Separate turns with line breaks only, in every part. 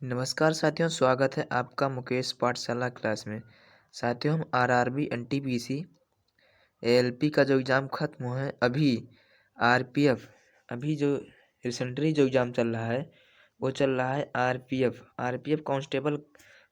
नमस्कार साथियों, स्वागत है आपका मुकेश पाठशाला क्लास में। साथियों, हम आरआरबी, एनटीपीसी, एएलपी का जो एग्ज़ाम ख़त्म हुआ है, अभी आरपीएफ, अभी जो रिसेंटली जो एग्ज़ाम चल रहा है वो चल रहा है RPF constable,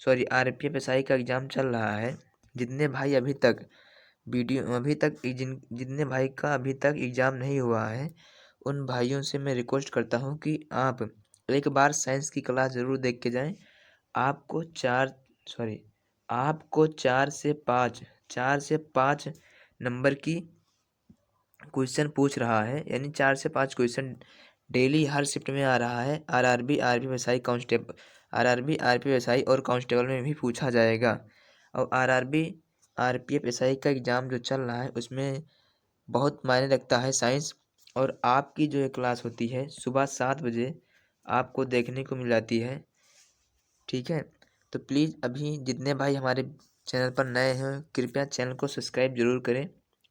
sorry RPF SI का एग्ज़ाम चल रहा है। जितने भाई जितने भाई का अभी तक एग्ज़ाम नहीं हुआ है, उन भाइयों से मैं रिक्वेस्ट करता हूँ कि आप एक बार साइंस की क्लास ज़रूर देख के जाएं। आपको आपको 4 से 5 नंबर की क्वेश्चन पूछ रहा है, यानी 4 से 5 क्वेश्चन डेली हर शिफ्ट में आ रहा है। आरआरबी, एसआई और कांस्टेबल में भी पूछा जाएगा। और आरआरबी, आरपीएफ, एसआई का एग्ज़ाम जो चल रहा है उसमें बहुत मायने रखता है साइंस। और आपकी जो ये क्लास होती है सुबह 7 बजे आपको देखने को मिल जाती है, ठीक है। तो प्लीज़ अभी जितने भाई हमारे चैनल पर नए हैं कृपया चैनल को सब्सक्राइब जरूर करें,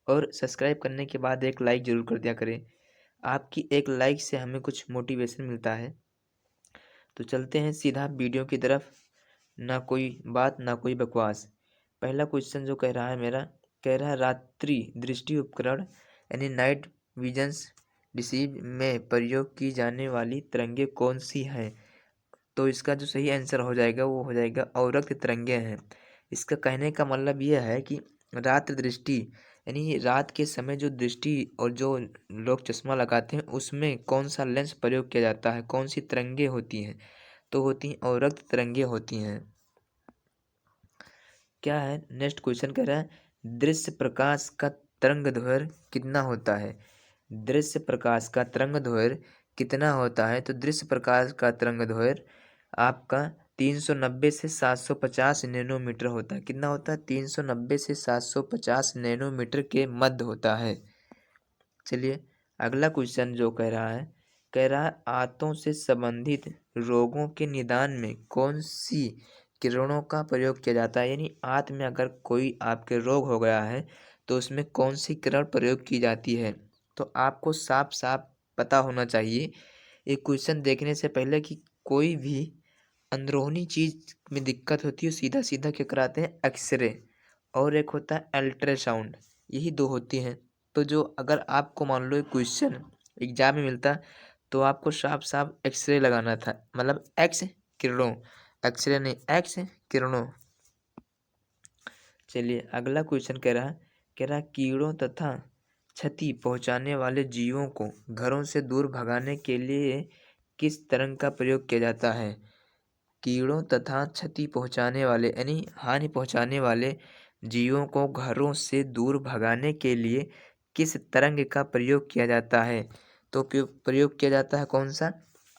और सब्सक्राइब करने के बाद एक लाइक ज़रूर कर दिया करें। आपकी एक लाइक से हमें कुछ मोटिवेशन मिलता है। तो चलते हैं सीधा वीडियो की तरफ, ना कोई बात ना कोई बकवास। पहला क्वेश्चन जो कह रहा है मेरा, कह रहा है रात्रि दृष्टि उपकरण यानी नाइट विजन्स डिसीव में प्रयोग की जाने वाली तरंगे कौन सी हैं। तो इसका जो सही आंसर हो जाएगा वो हो जाएगा अवरक्त तरंगे हैं। इसका कहने का मतलब यह है कि रात्रि दृष्टि यानी रात के समय जो दृष्टि और जो लोग चश्मा लगाते हैं उसमें कौन सा लेंस प्रयोग किया जाता है, कौन सी तरंगे होती हैं, तो होती हैं अवरक्त तरंगे होती हैं। क्या है नेक्स्ट क्वेश्चन, कह रहा है दृश्य प्रकाश का तरंग दैर्घ्य कितना होता है। दृश्य प्रकाश का तरंग दैर्घ्य कितना होता है, तो दृश्य प्रकाश का तरंग दैर्घ्य आपका 390 से 750 नैनोमीटर होता है। कितना होता है? 390 से 750 नैनोमीटर के मध्य होता है। चलिए अगला क्वेश्चन जो कह रहा है, आंतों से संबंधित रोगों के निदान में कौन सी किरणों का प्रयोग किया जाता है। यानी आंत में अगर कोई आपके रोग हो गया है तो उसमें कौन सी किरण प्रयोग की जाती है। तो आपको साफ साफ पता होना चाहिए एक क्वेश्चन देखने से पहले कि कोई भी अंदरूनी चीज में दिक्कत होती है सीधा सीधा क्या कराते हैं, एक्सरे, और एक होता है अल्ट्रासाउंड। यही दो होती हैं। तो जो अगर आपको मान लो एक क्वेश्चन एग्जाम में मिलता तो आपको साफ साफ एक्सरे लगाना था, मतलब एक्स किरणों, एक्सरे नहीं, एक्स किरणों। चलिए अगला क्वेश्चन कह रहा कीड़ों तथा क्षति पहुंचाने वाले जीवों को घरों से दूर भगाने के लिए किस तरंग का प्रयोग किया जाता है। कीड़ों तथा क्षति पहुंचाने वाले यानी हानि पहुंचाने वाले जीवों को घरों से दूर भगाने के लिए किस तरंग का प्रयोग किया जाता है। तो प्रयोग किया जाता है कौन सा,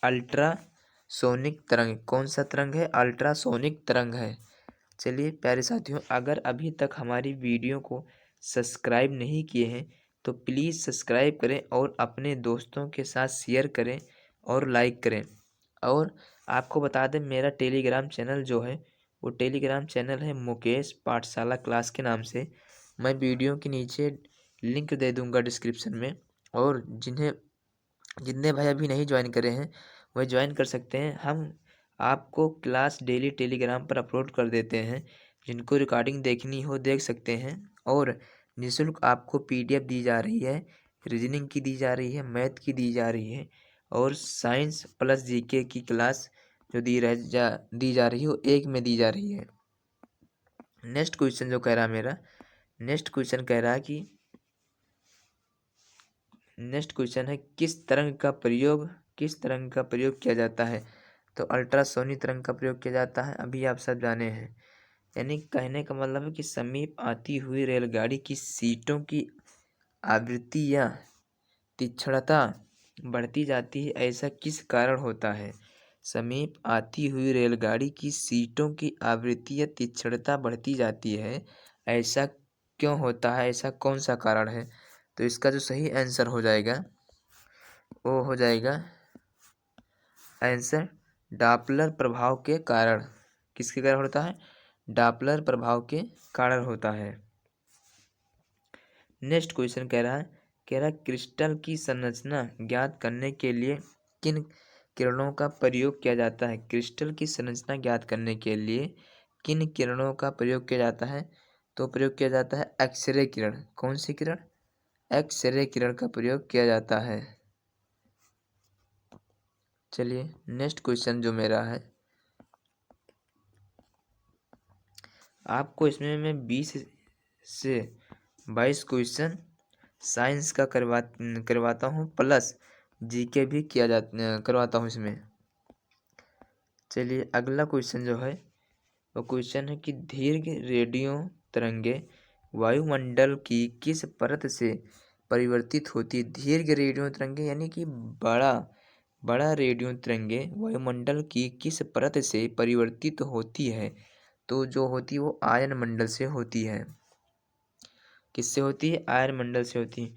अल्ट्रासोनिक तरंग। कौन सा तरंग है? अल्ट्रासोनिक तरंग है। चलिए प्यारे साथियों, अगर अभी तक हमारी वीडियो को सब्सक्राइब नहीं किए हैं तो प्लीज़ सब्सक्राइब करें और अपने दोस्तों के साथ शेयर करें और लाइक करें। और आपको बता दें मेरा टेलीग्राम चैनल जो है वो टेलीग्राम चैनल है मुकेश पाठशाला क्लास के नाम से। मैं वीडियो के नीचे लिंक दे दूंगा डिस्क्रिप्शन में, और जितने भाई अभी नहीं ज्वाइन करे हैं वह ज्वाइन कर सकते हैं। हम आपको क्लास डेली टेलीग्राम पर अपलोड कर देते हैं, जिनको रिकॉर्डिंग देखनी हो देख सकते हैं। और निःशुल्क आपको पीडीएफ दी जा रही है, रीजनिंग की दी जा रही है, मैथ की दी जा रही है, और साइंस प्लस जीके की क्लास जो दी जा रही है वो एक में दी जा रही है। नेक्स्ट क्वेश्चन जो कह रहा है मेरा, नेक्स्ट क्वेश्चन कह रहा है कि नेक्स्ट क्वेश्चन है किस तरंग का प्रयोग किया जाता है। तो अल्ट्रासोनिक तरंग का प्रयोग किया जाता है, अभी आप सब जाने हैं। यानी कहने का मतलब है कि समीप आती हुई रेलगाड़ी की सीटों की आवृत्ति या तीक्ष्णता बढ़ती जाती है, ऐसा किस कारण होता है। समीप आती हुई रेलगाड़ी की सीटों की आवृत्ति या तीक्ष्णता बढ़ती जाती है, ऐसा क्यों होता है, ऐसा कौन सा कारण है। तो इसका जो सही आंसर हो जाएगा वो हो जाएगा आंसर डॉपलर प्रभाव के कारण। किसके कारण होता है? डॉपलर प्रभाव के कारण होता है। नेक्स्ट क्वेश्चन कह रहा क्रिस्टल की संरचना ज्ञात करने के लिए किन किरणों का प्रयोग किया जाता है? क्रिस्टल की संरचना ज्ञात करने के लिए किन किरणों का प्रयोग किया जाता है? तो प्रयोग किया जाता है एक्सरे किरण। कौन सी किरण? एक्सरे किरण का प्रयोग किया जाता है। चलिए नेक्स्ट क्वेश्चन जो मेरा है, आपको इसमें मैं 20 से 22 क्वेश्चन साइंस का करवाता हूँ, प्लस जीके भी करवाता हूँ इसमें। चलिए अगला क्वेश्चन जो है वो क्वेश्चन है कि दीर्घ रेडियो तरंगे वायुमंडल की किस परत से परिवर्तित होती है? दीर्घ रेडियो तरंगे यानी कि बड़ा रेडियो तरंगे वायुमंडल की किस परत से परिवर्तित होती है? तो जो होती है वो आयन मंडल से होती है। किससे होती है? आयन मंडल से होती है।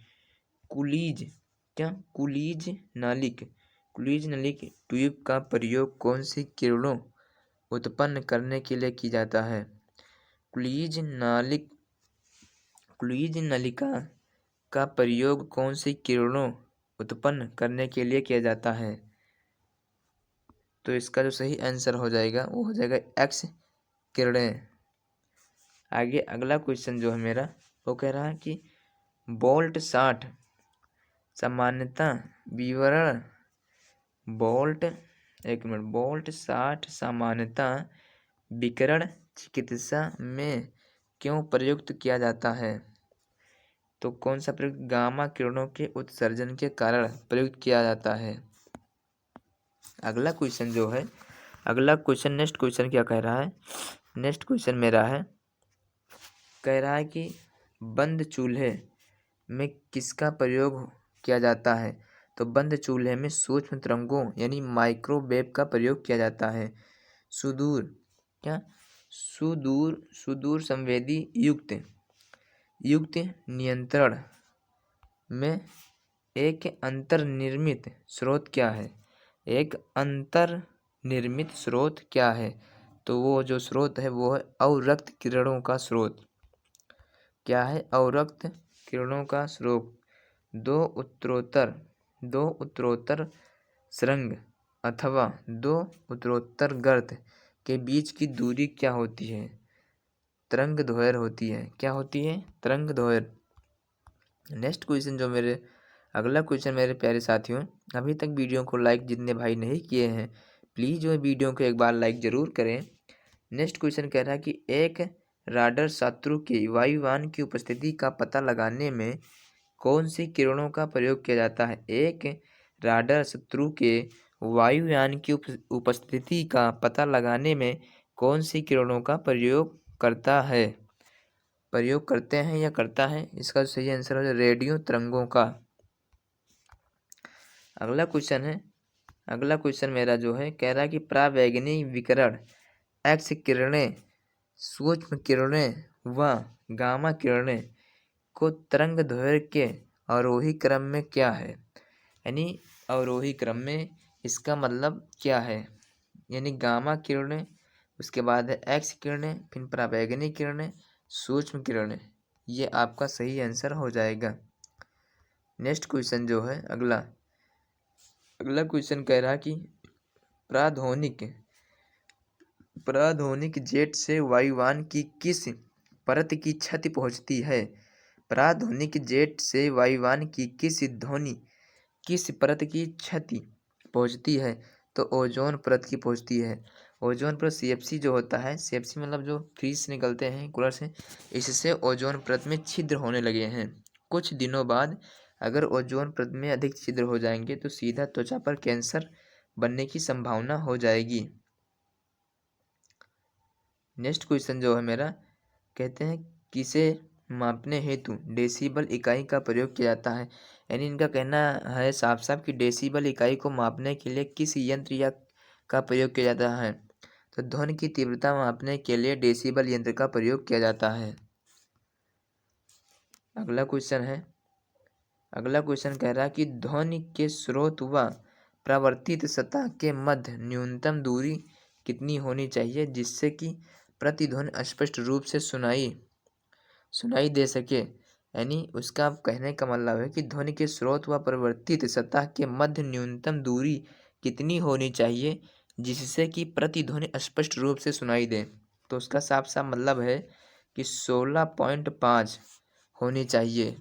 कुलीज नलिक ट्यूब का प्रयोग कौन सी किरणों उत्पन्न करने के लिए किया जाता है? कुलीज नलिका का प्रयोग कौन सी किरणों उत्पन्न करने के लिए किया जाता है? तो इसका जो सही आंसर हो जाएगा वो हो जाएगा एक्स किरणें। आगे अगला क्वेश्चन जो है मेरा वो कह रहा है कि बोल्ट 60 सामान्यता विवरण बोल्ट 60 सामान्यता विकिरण चिकित्सा में क्यों प्रयुक्त किया जाता है? तो कौन सा प्रयोग? गामा किरणों के उत्सर्जन के कारण प्रयुक्त किया जाता है। अगला क्वेश्चन जो है, नेक्स्ट क्वेश्चन क्या कह रहा है? नेक्स्ट क्वेश्चन मेरा है, कह रहा है कि बंद चूल्हे में किसका प्रयोग किया जाता है? तो बंद चूल्हे में सूक्ष्म तरंगों यानी माइक्रोवेव का प्रयोग किया जाता है। सुदूर संवेदी युक्त नियंत्रण में एक अंतर्निर्मित स्रोत क्या है? एक अंतर्निर्मित स्रोत क्या है? तो वो जो स्रोत है वो है अवरक्त किरणों का स्रोत। क्या है? अवरक्त किरणों का स्रोत। दो उत्तरोत्तर सुरंग अथवा दो उत्तरोत्तर गर्त के बीच की दूरी क्या होती है? तरंग दैर्घ्य होती है। क्या होती है? तरंग दैर्घ्य। नेक्स्ट क्वेश्चन जो अगला क्वेश्चन मेरे प्यारे साथियों, अभी तक वीडियो को लाइक जितने भाई नहीं किए हैं प्लीज़ जो है वीडियो को एक बार लाइक ज़रूर करें। नेक्स्ट क्वेश्चन कह रहा है कि एक राडार शत्रु के वायुयान की उपस्थिति का पता लगाने में कौन सी किरणों का प्रयोग किया जाता है? एक राडार शत्रु के वायुयान की उपस्थिति का पता लगाने में कौन सी किरणों का प्रयोग करते हैं या करता है? इसका सही आंसर हो जाए रेडियो तरंगों का। अगला क्वेश्चन मेरा जो है कह रहा है कि परावैंगनी विकिरण एक्स किरणें, सूक्ष्म किरणें व गामा किरणें को तरंग दैर्घ्य के अवरोही क्रम में क्या है? यानी अवरोही क्रम में इसका मतलब क्या है? यानी गामा किरणें, उसके बाद है एक्स किरणें, फिर परावैंगनी किरणें, सूक्ष्म किरणें। ये आपका सही आंसर हो जाएगा। नेक्स्ट क्वेश्चन जो है अगला क्वेश्चन कह रहा कि प्राध्वनिक जेट से वायुयान की किस परत की क्षति पहुंचती है? प्राध्वनिक जेट से वायुयान की किस परत की क्षति पहुंचती है? तो ओजोन परत की पहुंचती है। ओजोन परत CFC जो होता है, CFC मतलब जो फ्रीज से निकलते हैं कूलर से, इससे ओजोन परत में छिद्र होने लगे हैं। कुछ दिनों बाद अगर ओजोन परत में अधिक छिद्र हो जाएंगे तो सीधा त्वचा पर कैंसर बनने की संभावना हो जाएगी। नेक्स्ट क्वेश्चन जो है मेरा, कहते हैं किसे मापने हेतु डेसिबल इकाई का प्रयोग किया जाता है? यानी इनका कहना है साफ साफ कि डेसिबल इकाई को मापने के लिए किस यंत्र का प्रयोग किया जाता है? तो ध्वनि की तीव्रता मापने के लिए डेसिबल यंत्र का प्रयोग किया जाता है। अगला क्वेश्चन कह रहा है कि ध्वनि के स्रोत व परावर्तित सतह के मध्य न्यूनतम दूरी कितनी होनी चाहिए जिससे कि प्रतिध्वनि स्पष्ट रूप से सुनाई दे सके? यानी उसका कहने का मतलब है कि ध्वनि के स्रोत व परावर्तित सतह के मध्य न्यूनतम दूरी कितनी होनी चाहिए जिससे कि प्रतिध्वनि स्पष्ट रूप से सुनाई दे। तो उसका साफ साफ मतलब है कि 16.5 होनी चाहिए।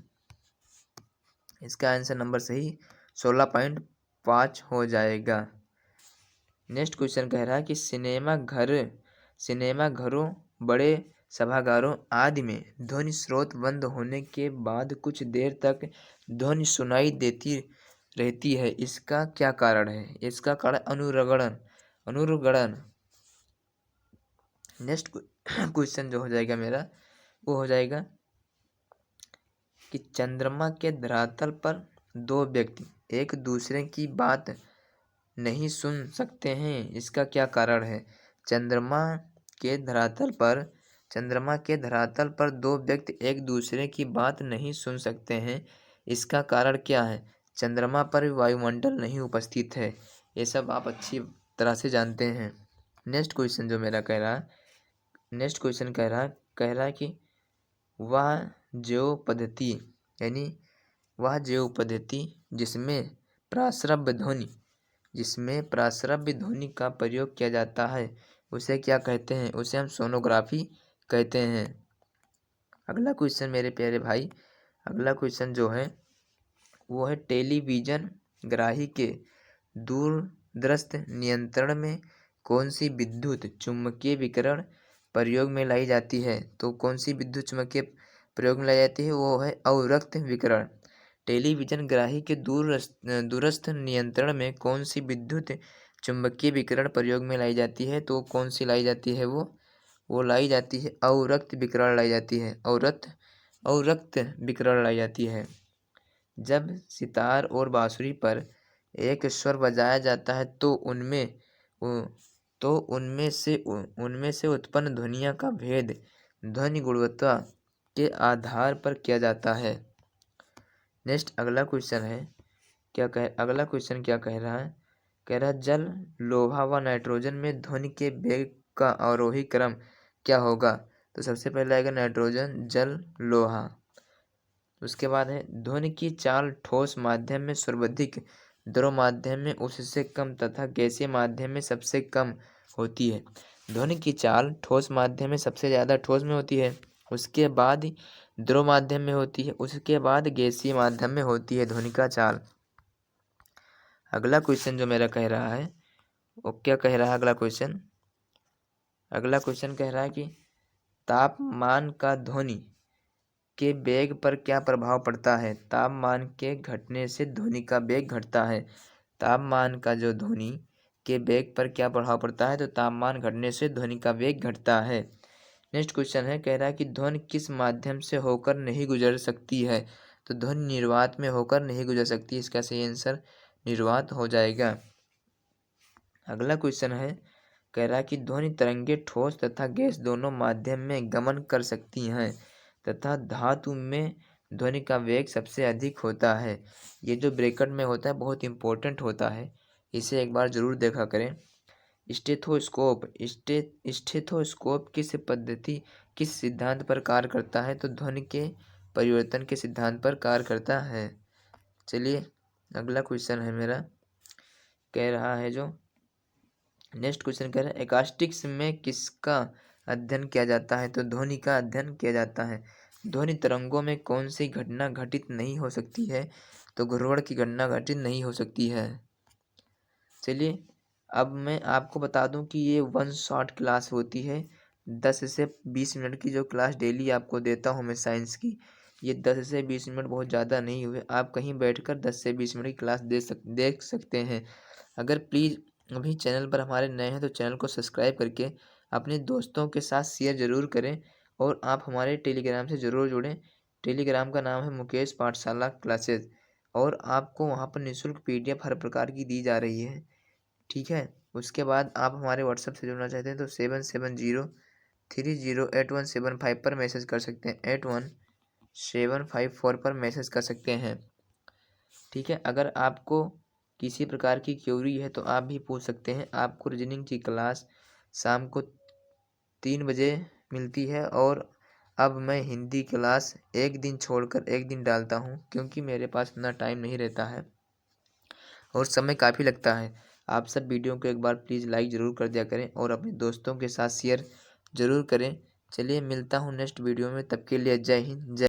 इसका आंसर नंबर सही 16.5 हो जाएगा। नेक्स्ट क्वेश्चन कह रहा है कि सिनेमा घरों, बड़े सभागारों आदि में ध्वनि स्रोत बंद होने के बाद कुछ देर तक ध्वनि सुनाई देती रहती है, इसका क्या कारण है? इसका कारण अनुरगणन। नेक्स्ट क्वेश्चन जो हो जाएगा मेरा, वो हो जाएगा कि चंद्रमा के धरातल पर दो व्यक्ति एक दूसरे की बात नहीं सुन सकते हैं, इसका क्या कारण है? चंद्रमा के धरातल पर दो व्यक्ति एक दूसरे की बात नहीं सुन सकते हैं, इसका कारण क्या है? चंद्रमा पर वायुमंडल नहीं उपस्थित है। ये सब आप अच्छी तरह से जानते हैं। नेक्स्ट क्वेश्चन जो मेरा कह रहा है कि वह जो पद्धति जिसमें प्रासरव्य ध्वनि का प्रयोग किया जाता है, उसे क्या कहते हैं? उसे हम सोनोग्राफी कहते हैं। अगला क्वेश्चन मेरे प्यारे भाई, अगला क्वेश्चन जो है वो है टेलीविजन ग्राही के दूरदर्शी नियंत्रण में कौन सी विद्युत चुम्बकीय विकिरण प्रयोग में लाई जाती है? तो कौन सी विद्युत चुम्बकीय प्रयोग में लाई जाती है? वो है अवरक्त विकिरण। टेलीविजन ग्राही के दूरस्थ नियंत्रण में कौन सी विद्युत चुम्बकीय विकिरण प्रयोग में लाई जाती है? तो कौन सी लाई जाती है? वो लाई जाती है अवरक्त विकिरण लाई जाती है। अवरक्त विकिरण लाई जाती है। जब सितार और बांसुरी पर एक स्वर बजाया जाता है तो उनमें से उत्पन्न ध्वनियों का भेद ध्वनि गुणवत्ता के आधार पर किया जाता है। नेक्स्ट अगला क्वेश्चन क्या कह रहा है? कह रहा है जल, लोहा व नाइट्रोजन में ध्वनि के वेग का आरोही क्रम क्या होगा? तो सबसे पहले आएगा नाइट्रोजन, जल, लोहा। उसके बाद है ध्वनि की चाल ठोस माध्यम में सर्वाधिक, द्रव माध्यम में उससे कम तथा गैसीय माध्यम में सबसे कम होती है। ध्वनि की चाल ठोस माध्यम में सबसे ज़्यादा ठोस में होती है, उसके बाद द्रव माध्यम में होती है, उसके बाद गैसीय माध्यम में होती है ध्वनि का चाल। अगला क्वेश्चन जो मेरा कह रहा है वो क्या कह रहा है? अगला क्वेश्चन कह रहा है कि तापमान का ध्वनि के वेग पर क्या प्रभाव पड़ता है? तापमान के घटने से ध्वनि का वेग घटता है। तापमान का जो ध्वनि के वेग पर क्या प्रभाव पड़ता है? तो तापमान घटने से ध्वनि का वेग घटता है। नेक्स्ट क्वेश्चन है, कह रहा है कि ध्वनि किस माध्यम से होकर नहीं गुजर सकती है? तो ध्वनि निर्वात में होकर नहीं गुजर सकती, इसका सही आंसर निर्वात हो जाएगा। अगला क्वेश्चन है, कह रहा है कि ध्वनि तरंगे ठोस तथा गैस दोनों माध्यम में गमन कर सकती हैं तथा धातु में ध्वनि का वेग सबसे अधिक होता है। ये जो ब्रैकेट में होता है बहुत इंपॉर्टेंट होता है, इसे एक बार जरूर देखा करें। स्टेथोस्कोप किस सिद्धांत पर कार्य करता है? तो ध्वनि के परिवर्तन के सिद्धांत पर कार्य करता है। चलिए अगला क्वेश्चन है मेरा, कह रहा है जो नेक्स्ट क्वेश्चन कह रहा है एकास्टिक्स में किसका अध्ययन किया जाता है? तो ध्वनि का अध्ययन किया जाता है। ध्वनि तरंगों में कौन सी घटना घटित नहीं हो सकती है? तो घूर्णन की घटना घटित नहीं हो सकती है। चलिए अब मैं आपको बता दूं कि ये 1 शॉर्ट क्लास होती है, 10 से 20 मिनट की जो क्लास डेली आपको देता हूँ मैं साइंस की, ये 10 से 20 मिनट बहुत ज़्यादा नहीं हुए, आप कहीं बैठकर 10 से 20 मिनट की क्लास देख सकते हैं। अगर प्लीज़ अभी चैनल पर हमारे नए हैं तो चैनल को सब्सक्राइब करके अपने दोस्तों के साथ शेयर ज़रूर करें और आप हमारे टेलीग्राम से ज़रूर जुड़ें। टेलीग्राम का नाम है मुकेश पाठशाला क्लासेस और आपको वहाँ पर निःशुल्क PDF हर प्रकार की दी जा रही है, ठीक है। उसके बाद आप हमारे व्हाट्सएप से जुड़ना चाहते हैं तो 7703081755 पर मैसेज कर सकते हैं, 81754 पर मैसेज कर सकते हैं, ठीक है। अगर आपको किसी प्रकार की क्यूरी है तो आप भी पूछ सकते हैं। आपको रीजनिंग की क्लास शाम को 3 बजे मिलती है और अब मैं हिंदी क्लास एक दिन छोड़कर एक दिन डालता हूँ क्योंकि मेरे पास इतना टाइम नहीं रहता है और समय काफ़ी लगता है। आप सब वीडियो को एक बार प्लीज़ लाइक ज़रूर कर दिया करें और अपने दोस्तों के साथ शेयर ज़रूर करें। चलिए मिलता हूँ नेक्स्ट वीडियो में, तब के लिए जय हिंद जय